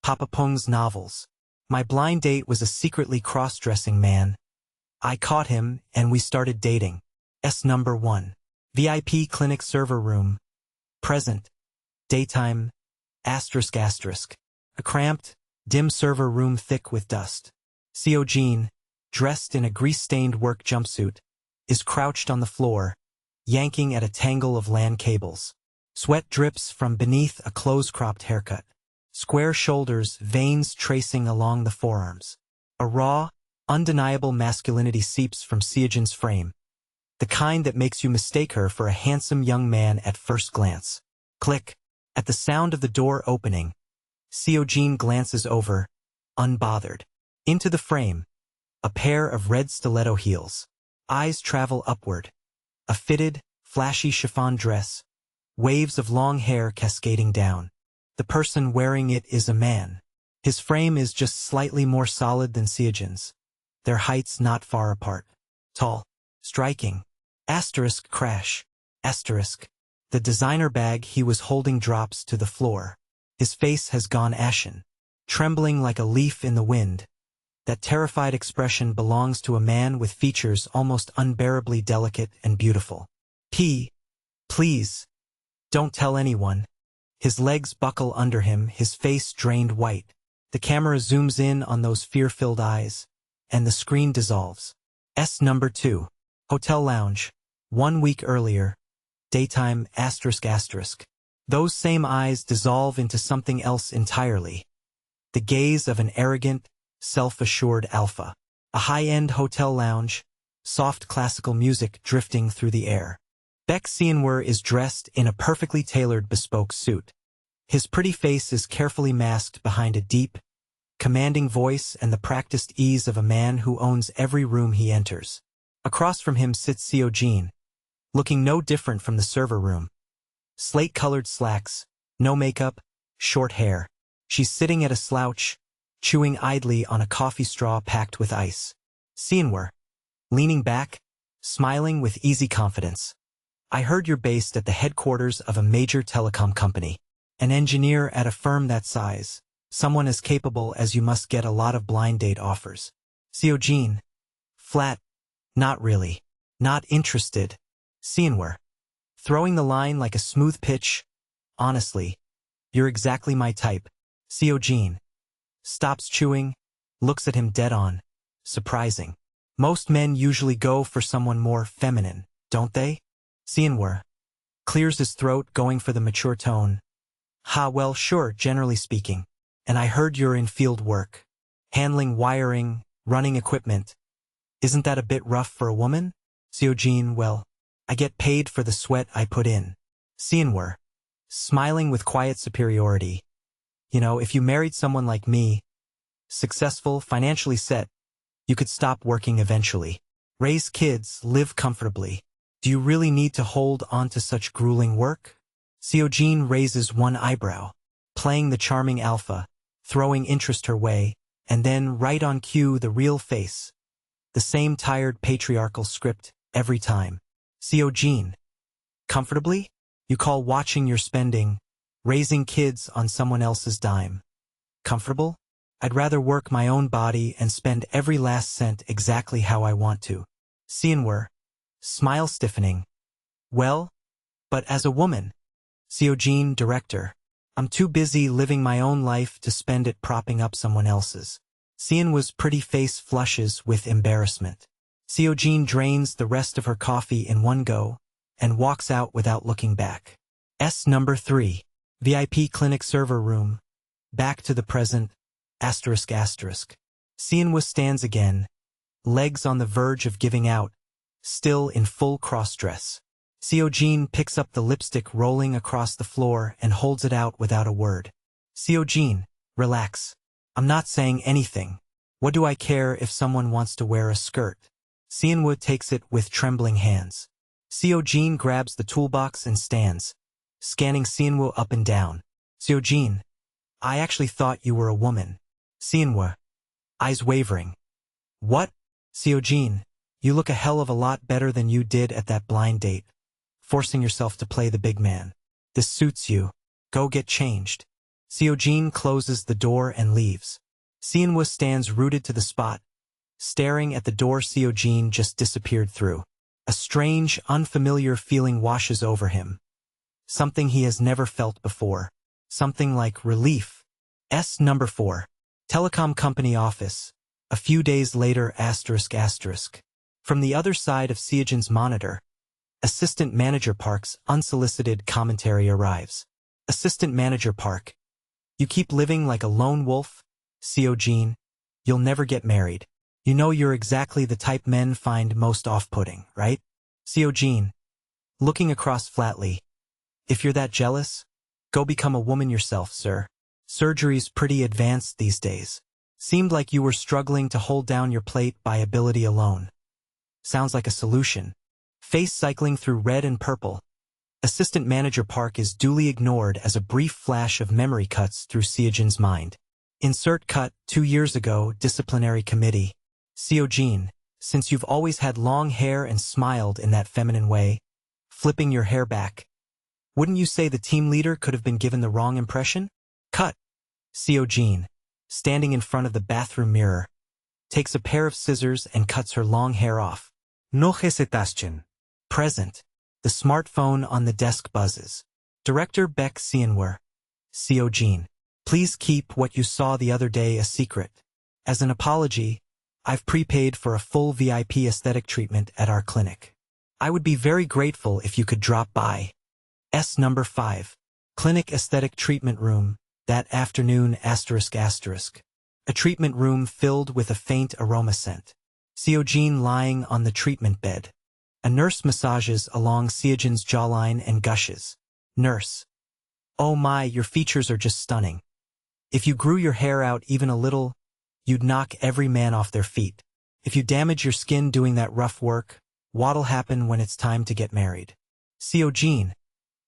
Papa Pung's novels. My blind date was a secretly cross-dressing man. I caught him, and we started dating. Number 1. VIP clinic server room. Present. Daytime. ***. A cramped, dim server room thick with dust. Jean, dressed in a grease-stained work jumpsuit, is crouched on the floor, yanking at a tangle of LAN cables. Sweat drips from beneath a close-cropped haircut. Square shoulders, veins tracing along the forearms. A raw, undeniable masculinity seeps from Jean's frame. The kind that makes you mistake her for a handsome young man at first glance. Click. At the sound of the door opening, Jean glances over, unbothered. Into the frame, a pair of red stiletto heels. Eyes travel upward. A fitted, flashy chiffon dress. Waves of long hair cascading down. The person wearing it is a man. His frame is just slightly more solid than Jean's. Their heights not far apart. Tall. Striking. Crash. The designer bag he was holding drops to the floor. His face has gone ashen. Trembling like a leaf in the wind. That terrified expression belongs to a man with features almost unbearably delicate and beautiful. Please. Don't tell anyone. His legs buckle under him, his face drained white. The camera zooms in on those fear-filled eyes, and the screen dissolves. Number 2. Hotel lounge. 1 week earlier. Daytime. ***. Those same eyes dissolve into something else entirely. The gaze of an arrogant, self-assured alpha. A high-end hotel lounge. Soft classical music drifting through the air. Baek Seonwoo is dressed in a perfectly tailored bespoke suit. His pretty face is carefully masked behind a deep, commanding voice and the practiced ease of a man who owns every room he enters. Across from him sits Jean, looking no different from the server room. Slate-colored slacks, no makeup, short hair. She's sitting at a slouch, chewing idly on a coffee straw packed with ice. Seonwoo, leaning back, smiling with easy confidence. I heard you're based at the headquarters of a major telecom company. An engineer at a firm that size. Someone as capable as you must get a lot of blind date offers. Jean. Flat. Not really. Not interested. Seonwoo, throwing the line like a smooth pitch. Honestly, you're exactly my type. Jean stops chewing, looks at him dead on. Surprising. Most men usually go for someone more feminine, don't they? Seonwoo clears his throat, going for the mature tone. Well, sure, generally speaking. And I heard you're in field work. Handling wiring, running equipment. Isn't that a bit rough for a woman? Jean, well, I get paid for the sweat I put in. Seonwoo, smiling with quiet superiority. If you married someone like me, successful, financially set, you could stop working eventually. Raise kids, live comfortably. Do you really need to hold on to such grueling work? Jean raises one eyebrow, playing the charming alpha, throwing interest her way, and then right on cue the real face. The same tired patriarchal script, every time. Jean. Comfortably? You call watching your spending, raising kids on someone else's dime comfortable? I'd rather work my own body and spend every last cent exactly how I want to. Seonwoo, smile stiffening. Well, but as a woman. Jean, director. I'm too busy living my own life to spend it propping up someone else's. Seonwoo's pretty face flushes with embarrassment. Jean drains the rest of her coffee in one go and walks out without looking back. Number 3. VIP clinic server room. Back to the present. ***. Seonwoo stands again, legs on the verge of giving out, still in full cross-dress. Jean picks up the lipstick rolling across the floor and holds it out without a word. Jean, relax. I'm not saying anything. What do I care if someone wants to wear a skirt? Seonwoo takes it with trembling hands. Jean grabs the toolbox and stands, scanning Seonwoo up and down. Jean, I actually thought you were a woman. Seonwoo, eyes wavering. What? Jean, you look a hell of a lot better than you did at that blind date. Forcing yourself to play the big man. This suits you. Go get changed. Seojin closes the door and leaves. Seonwoo stands rooted to the spot, staring at the door Seojin just disappeared through. A strange, unfamiliar feeling washes over him. Something he has never felt before. Something like relief. Number 4. Telecom company office. A few days later ***. From the other side of Seojin's monitor, Assistant Manager Park's unsolicited commentary arrives. Assistant Manager Park. You keep living like a lone wolf? Seojin, you'll never get married. You know you're exactly the type men find most off-putting, right? Seojin, looking across flatly. If you're that jealous, go become a woman yourself, sir. Surgery's pretty advanced these days. Seemed like you were struggling to hold down your plate by ability alone. Sounds like a solution. Face cycling through red and purple. Assistant Manager Park is duly ignored as a brief flash of memory cuts through Seojin's mind. Insert cut, 2 years ago, disciplinary committee. Seojin, since you've always had long hair and smiled in that feminine way, flipping your hair back, wouldn't you say the team leader could have been given the wrong impression? Cut. Seojin, standing in front of the bathroom mirror, takes a pair of scissors and cuts her long hair off. Present. The smartphone on the desk buzzes. Director Baek Seonwoo. Seojin, please keep what you saw the other day a secret. As an apology, I've prepaid for a full VIP aesthetic treatment at our clinic. I would be very grateful if you could drop by. Number 5. Clinic aesthetic treatment room, that afternoon ***. A treatment room filled with a faint aroma scent. Seojin lying on the treatment bed. A nurse massages along Seojin's jawline and gushes. Nurse. Oh my, your features are just stunning. If you grew your hair out even a little, you'd knock every man off their feet. If you damage your skin doing that rough work, what'll happen when it's time to get married? Seojin.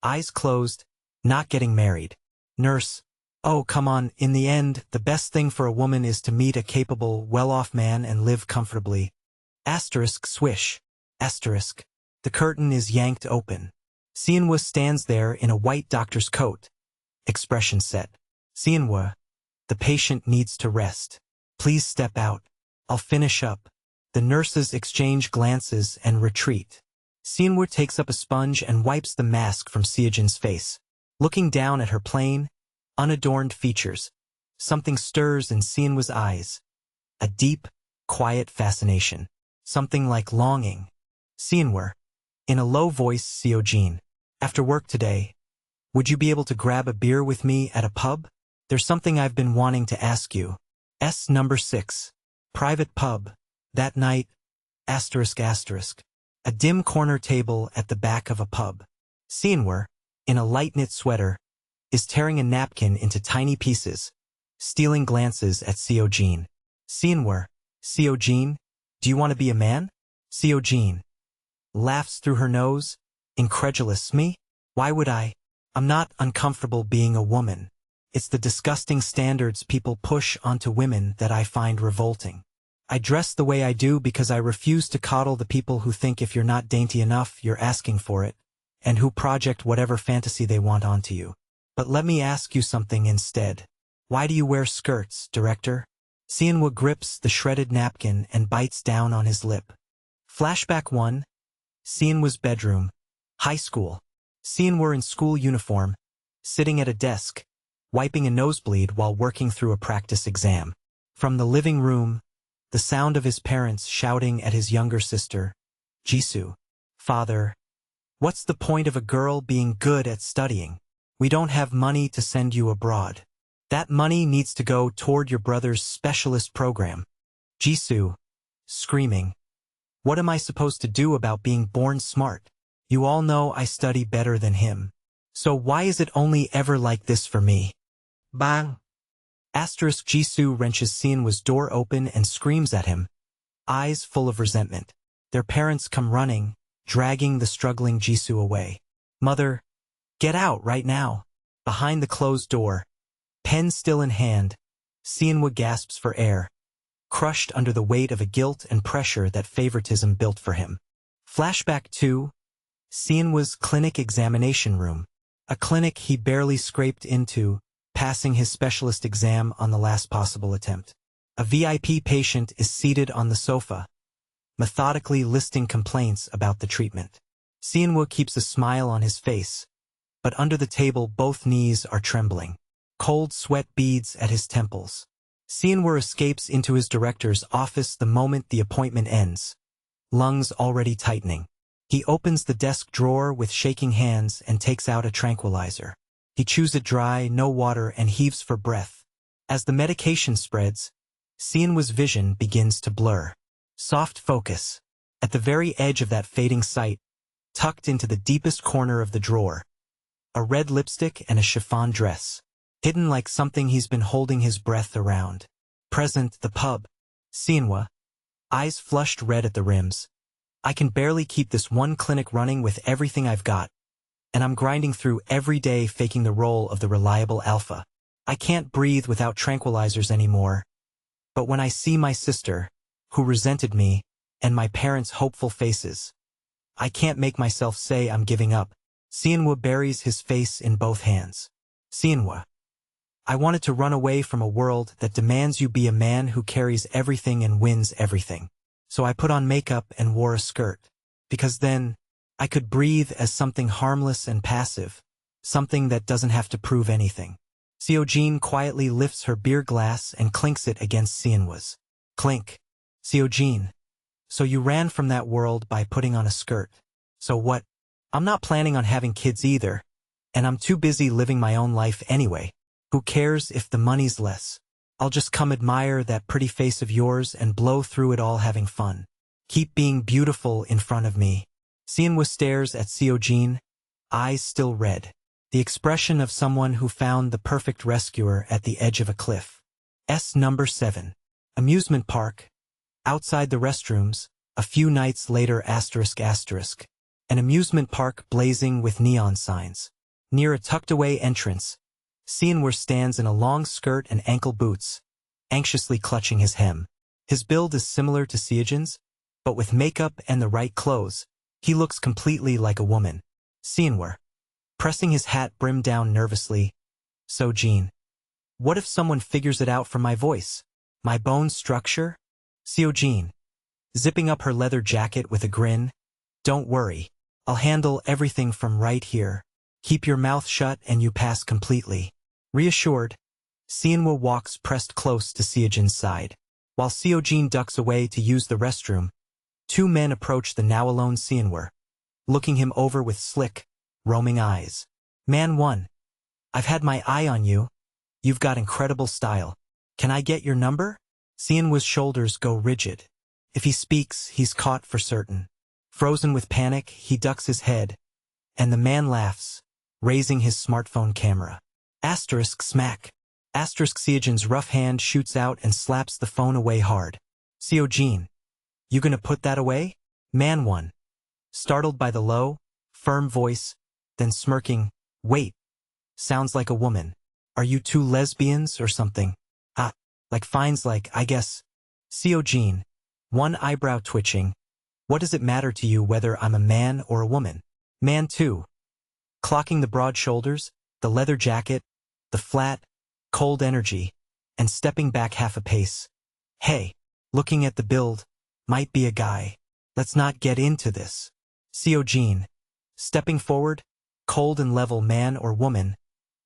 Eyes closed, not getting married. Nurse. Oh, come on, in the end, the best thing for a woman is to meet a capable, well-off man and live comfortably. Swish. The curtain is yanked open. Seonwoo stands there in a white doctor's coat. Expression set. Seonwoo. The patient needs to rest. Please step out. I'll finish up. The nurses exchange glances and retreat. Seonwoo takes up a sponge and wipes the mask from Seojin's face. Looking down at her plain, unadorned features, something stirs in Seonwoo's eyes. A deep, quiet fascination. Something like longing. Seonwoo. In a low voice, Seojin. After work today, would you be able to grab a beer with me at a pub? There's something I've been wanting to ask you. Number 6. Private pub. That night, ***. A dim corner table at the back of a pub. Seonwoo, in a light knit sweater, is tearing a napkin into tiny pieces, stealing glances at Seojin. Seonwoo. Seojin, do you want to be a man? Seojin laughs through her nose. Incredulous. Me? Why would I? I'm not uncomfortable being a woman. It's the disgusting standards people push onto women that I find revolting. I dress the way I do because I refuse to coddle the people who think if you're not dainty enough, you're asking for it, and who project whatever fantasy they want onto you. But let me ask you something instead. Why do you wear skirts, director? Seonwoo grips the shredded napkin and bites down on his lip. Flashback 1. Seonwoo's bedroom. High school. Seonwoo in school uniform, sitting at a desk, wiping a nosebleed while working through a practice exam. From the living room, the sound of his parents shouting at his younger sister, Jisoo. Father, what's the point of a girl being good at studying? We don't have money to send you abroad. That money needs to go toward your brother's specialist program. Jisoo, screaming. What am I supposed to do about being born smart? You all know I study better than him. So why is it only ever like this for me? Bang! Jisoo wrenches Seonwoo's door open and screams at him, eyes full of resentment. Their parents come running, dragging the struggling Jisoo away. Mother, get out right now. Behind the closed door, pen still in hand, Seonwoo gasps for air, crushed under the weight of a guilt and pressure that favoritism built for him. Flashback 2. Seonwoo's clinic examination room. A clinic he barely scraped into, passing his specialist exam on the last possible attempt. A VIP patient is seated on the sofa, methodically listing complaints about the treatment. Sianwoo keeps a smile on his face, but under the table both knees are trembling. Cold sweat beads at his temples. Sianwoo escapes into his director's office the moment the appointment ends, lungs already tightening. He opens the desk drawer with shaking hands and takes out a tranquilizer. He chews it dry, no water, and heaves for breath. As the medication spreads, Sianwoo's vision begins to blur. Soft focus. At the very edge of that fading sight, tucked into the deepest corner of the drawer, a red lipstick and a chiffon dress, hidden like something he's been holding his breath around. Present, the pub. Sianwoo, eyes flushed red at the rims. I can barely keep this one clinic running with everything I've got, and I'm grinding through every day faking the role of the reliable alpha. I can't breathe without tranquilizers anymore. But when I see my sister, who resented me, and my parents' hopeful faces, I can't make myself say I'm giving up. Sianwoo buries his face in both hands. Sianwoo, I wanted to run away from a world that demands you be a man who carries everything and wins everything. So I put on makeup and wore a skirt. Because then, I could breathe as something harmless and passive, something that doesn't have to prove anything. Seojin quietly lifts her beer glass and clinks it against Sianwoo's. Clink. Seojin, so you ran from that world by putting on a skirt. So what? I'm not planning on having kids either, and I'm too busy living my own life anyway. Who cares if the money's less? I'll just come admire that pretty face of yours and blow through it all having fun. Keep being beautiful in front of me. Sianwoo stares at Seojin, eyes still red. The expression of someone who found the perfect rescuer at the edge of a cliff. Number 7. Amusement park. Outside the restrooms, a few nights later ****. An amusement park blazing with neon signs. Near a tucked-away entrance, Sianwoo stands in a long skirt and ankle boots, anxiously clutching his hem. His build is similar to Seojin's, but with makeup and the right clothes, he looks completely like a woman. Sianwoo, pressing his hat brim down nervously. Seojin, what if someone figures it out from my voice? My bone structure? Seojin, zipping up her leather jacket with a grin. Don't worry, I'll handle everything from right here. Keep your mouth shut and you pass completely. Reassured, Sianwoo walks pressed close to Seojin's side. While Seojin ducks away to use the restroom, two men approach the now alone Sianwoo, looking him over with slick, roaming eyes. Man 1. I've had my eye on you. You've got incredible style. Can I get your number? Sianwoo's shoulders go rigid. If he speaks, he's caught for certain. Frozen with panic, he ducks his head, and the man laughs, raising his smartphone camera. Smack. Seojin's rough hand shoots out and slaps the phone away hard. Seojin, you gonna put that away? Man 1. Startled by the low, firm voice, then smirking, wait. Sounds like a woman. Are you two lesbians or something? Like fines like, I guess. Seojin, one eyebrow twitching. What does it matter to you whether I'm a man or a woman? Man 2. Clocking the broad shoulders, the leather jacket, the flat, cold energy, and stepping back half a pace. Hey, looking at the build, might be a guy. Let's not get into this. Seojin, stepping forward, cold and level, man or woman.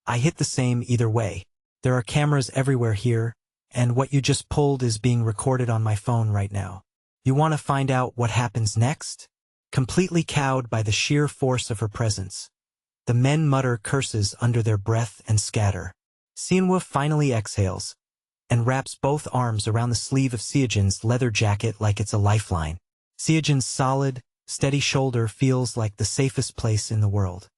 I hit the same either way. There are cameras everywhere here, and what you just pulled is being recorded on my phone right now. You want to find out what happens next? Completely cowed by the sheer force of her presence, the men mutter curses under their breath and scatter. Sianwoo finally exhales and wraps both arms around the sleeve of Seojin's leather jacket like it's a lifeline. Seojin's solid, steady shoulder feels like the safest place in the world.